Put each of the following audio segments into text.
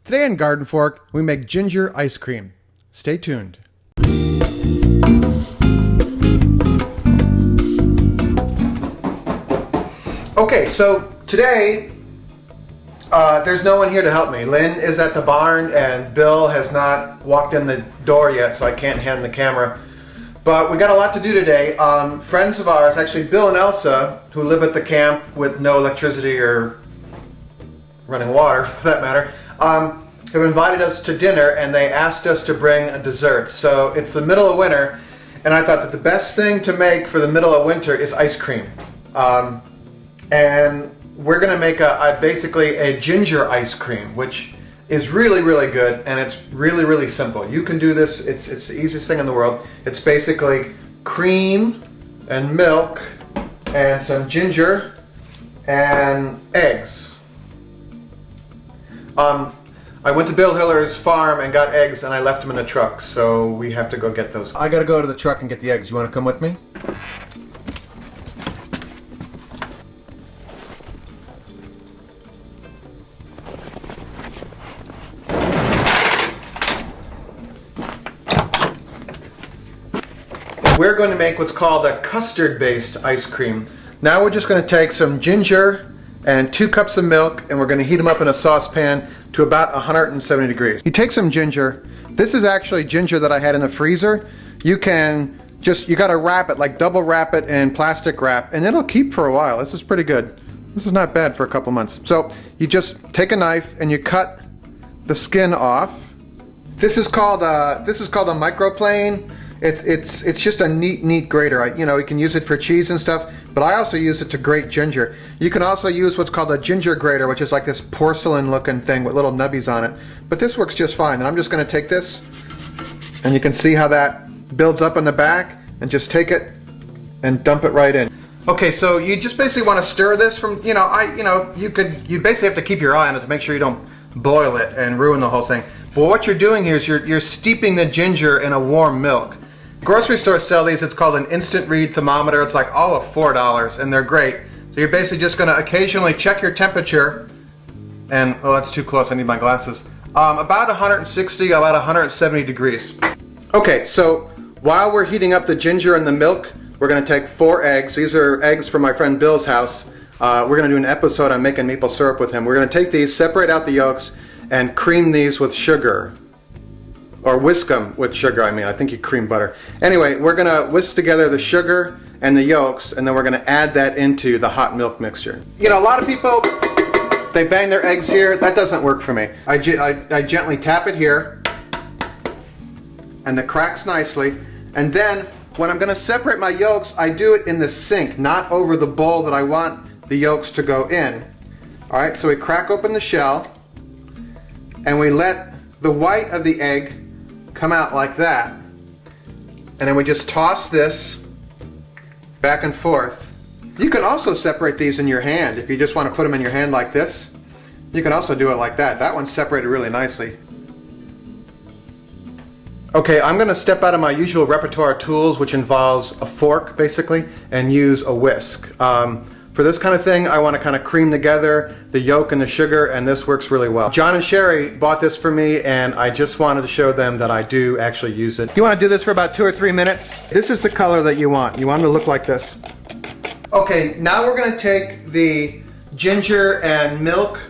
Today on GardenFork, we make ginger ice cream. Stay tuned. Okay, so today there's no one here to help me. Lynn is at the barn and Bill has not walked in the door yet, so I can't hand the camera. But we got a lot to do today. Friends of ours, actually Bill and Elsa, who live at the camp with no electricity or running water for that matter, have invited us to dinner and they asked us to bring a dessert. So it's the middle of winter and I thought that the best thing to make for the middle of winter is ice cream. And we're going to make basically a ginger ice cream, which is really, really good, and it's really, really simple. You can do this. It's the easiest thing in the world. It's basically cream and milk and some ginger and eggs. I went to Bill Hiller's farm and got eggs, and I left them in the truck, so we have to go get those. I got to go to the truck and get the eggs. You want to come with me? We're going to make what's called a custard-based ice cream. Now we're just going to take some ginger and 2 cups of milk and we're going to heat them up in a saucepan to about 170 degrees. You take some ginger. This is actually ginger that I had in the freezer. You got to wrap it, like double wrap it in plastic wrap, and it'll keep for a while. This is pretty good. This is not bad for a couple months. So you just take a knife and you cut the skin off. This is called a microplane. It's just a neat grater. You can use it for cheese and stuff, but I also use it to grate ginger. You can also use what's called a ginger grater, which is like this porcelain looking thing with little nubbies on it. But this works just fine. And I'm just going to take this, and you can see how that builds up in the back, and just take it and dump it right in. Okay, so you just basically want to stir this from, you basically have to keep your eye on it to make sure you don't boil it and ruin the whole thing. But what you're doing here is you're steeping the ginger in a warm milk. Grocery stores sell these. It's called an instant read thermometer. It's like all of $4 and they're great. So you're basically just going to occasionally check your temperature and, oh, that's too close, I need my glasses. About 160, about 170 degrees. Okay, so while we're heating up the ginger and the milk, we're going to take 4 eggs. These are eggs from my friend Bill's house. We're going to do an episode on making maple syrup with him. We're going to take these, separate out the yolks, and cream these with sugar. Or whisk them with sugar, I think you cream butter. Anyway, we're going to whisk together the sugar and the yolks, and then we're going to add that into the hot milk mixture. A lot of people, they bang their eggs here. That doesn't work for me. I gently tap it here, and it cracks nicely. And then, when I'm going to separate my yolks, I do it in the sink, not over the bowl that I want the yolks to go in. Alright, so we crack open the shell, and we let the white of the egg come out like that, and then we just toss this back and forth. You can also separate these in your hand. If you just want to put them in your hand like this, you can also do it like that. That one's separated really nicely. Okay, I'm going to step out of my usual repertoire of tools, which involves a fork basically, and use a whisk. For this kind of thing, I want to kind of cream together the yolk and the sugar, and this works really well. John and Sherry bought this for me, and I just wanted to show them that I do actually use it. You want to do this for about 2 or 3 minutes. This is the color that you want. You want it to look like this. Okay, now we're going to take the ginger and milk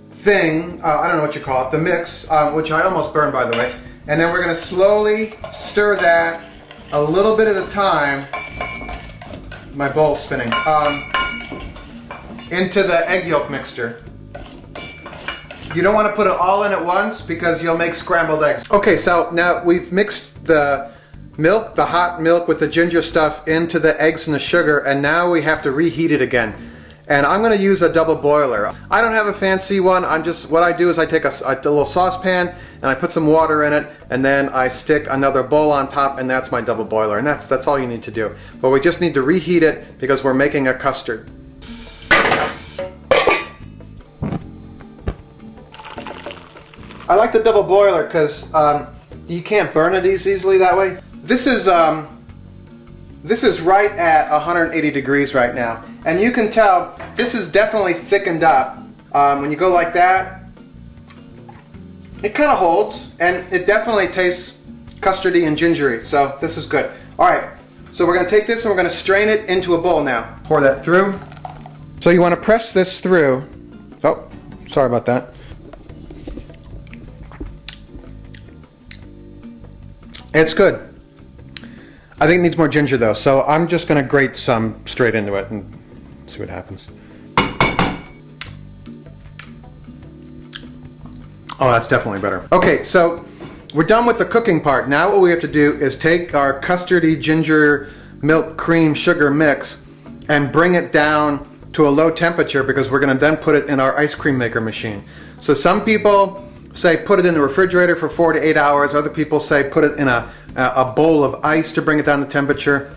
thing, I don't know what you call it, the mix, which I almost burned by the way, and then we're going to slowly stir that a little bit at a time. My bowl's spinning. Into the egg yolk mixture. You don't want to put it all in at once because you'll make scrambled eggs. Okay, so now we've mixed the milk, the hot milk with the ginger stuff into the eggs and the sugar, and now we have to reheat it again. And I'm going to use a double boiler. I don't have a fancy one. What I do is I take a little saucepan and I put some water in it, and then I stick another bowl on top, and that's my double boiler. And that's all you need to do. But we just need to reheat it because we're making a custard. I like the double boiler because you can't burn it easily that way. This is right at 180 degrees right now, and you can tell this is definitely thickened up. When you go like that, it kind of holds, and it definitely tastes custardy and gingery, so this is good. All right, so we're gonna take this and we're gonna strain it into a bowl now. Pour that through. So you wanna press this through. Oh, sorry about that. It's good. I think it needs more ginger though, so I'm just gonna grate some straight into it and see what happens. Oh, that's definitely better. Okay, so we're done with the cooking part. Now what we have to do is take our custardy ginger milk cream sugar mix and bring it down to a low temperature because we're gonna then put it in our ice cream maker machine. So some people say put it in the refrigerator for 4 to 8 hours. Other people say put it in a bowl of ice to bring it down to temperature.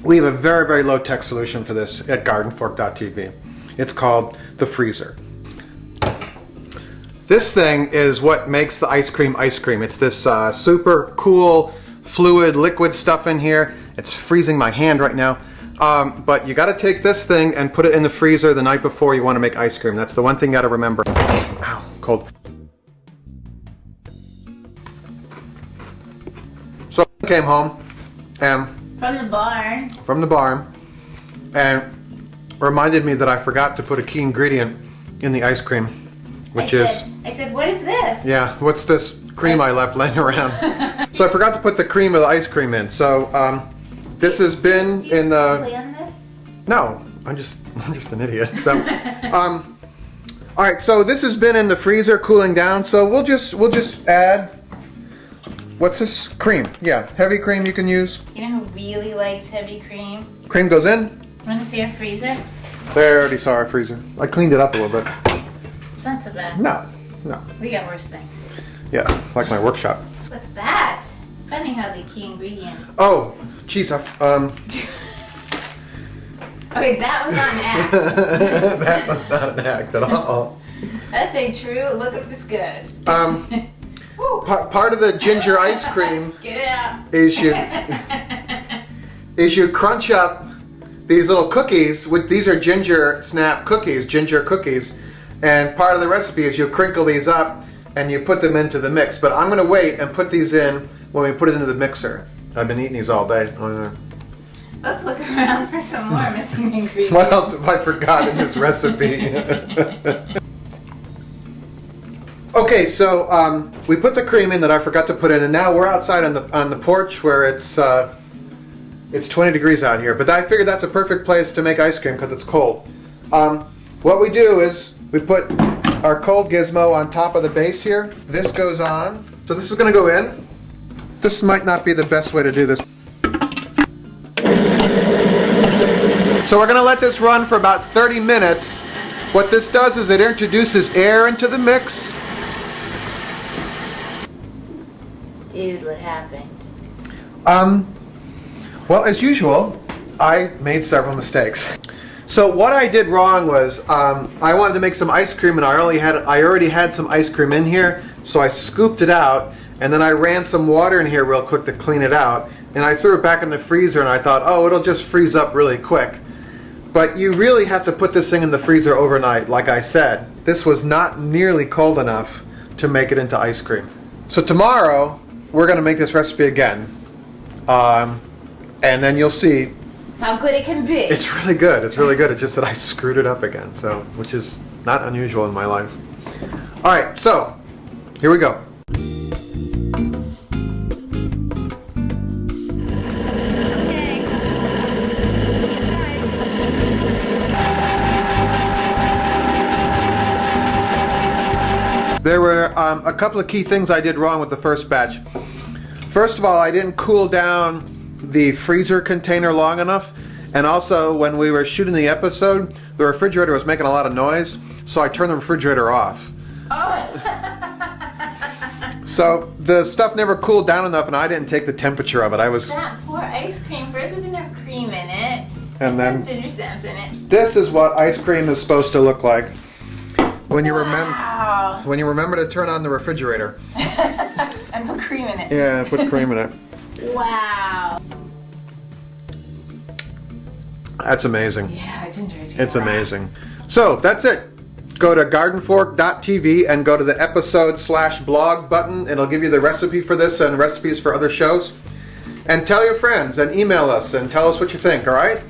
We have a very, very low tech solution for this at GardenFork.tv. It's called the freezer. This thing is what makes the ice cream ice cream. It's this super cool fluid liquid stuff in here. It's freezing my hand right now. But you got to take this thing and put it in the freezer the night before you want to make ice cream. That's the one thing you got to remember. Ow, cold. So I came home and from the barn and reminded me that I forgot to put a key ingredient in the ice cream, which I said, what is this? Yeah, what's this cream I left laying around? So I forgot to put the cream of the ice cream in. So this has been in the. Plan this? No, I'm just an idiot. So all right, so this has been in the freezer cooling down. So we'll just add. What's this? Cream. Yeah, heavy cream you can use. You know who really likes heavy cream? Cream goes in. Want to see our freezer? They already saw our freezer. I cleaned it up a little bit. It's not so bad. No. We got worse things. Yeah, like my workshop. What's that? Funny how the key ingredients. Oh, geez, Okay, that was not an act. that was not an act at all. That's a true look of disgust. Part of the ginger ice cream Get it out. is you crunch up these little cookies. These are ginger snap cookies, ginger cookies, and part of the recipe is you crinkle these up and you put them into the mix. But I'm going to wait and put these in when we put it into the mixer. I've been eating these all day. Let's look around for some more missing ingredients. What else have I forgot in this recipe? Okay, so we put the cream in that I forgot to put in, and now we're outside on the porch where it's 20 degrees out here. But I figured that's a perfect place to make ice cream because it's cold. What we do is we put our cold gizmo on top of the base here. This goes on. So this is going to go in. This might not be the best way to do this. So we're going to let this run for about 30 minutes. What this does is it introduces air into the mix. Dude, what happened? Well, as usual, I made several mistakes. So what I did wrong was I wanted to make some ice cream, and I already had some ice cream in here, so I scooped it out, and then I ran some water in here real quick to clean it out, and I threw it back in the freezer, and I thought, oh, it'll just freeze up really quick. But you really have to put this thing in the freezer overnight, like I said. This was not nearly cold enough to make it into ice cream. So tomorrow, we're going to make this recipe again, and then you'll see how good it can be. it's really good. It's really good. It's just that I screwed it up again, so which is not unusual in my life. All right, so here we go. There were a couple of key things I did wrong with the first batch. First of all, I didn't cool down the freezer container long enough, and also when we were shooting the episode, the refrigerator was making a lot of noise, so I turned the refrigerator off. Oh. So the stuff never cooled down enough, and I didn't take the temperature of it. That poor ice cream. First it didn't have cream in it, and then ginger snaps in it. This is what ice cream is supposed to look like when you Wow. remember to turn on the refrigerator. And put cream in it. Yeah, put cream in it. Wow. That's amazing. Yeah, ginger is It's amazing. So that's it. go to GardenFork.tv and go to the episode/blog button. It'll give you the recipe for this and recipes for other shows. And tell your friends and email us and tell us what you think, all right?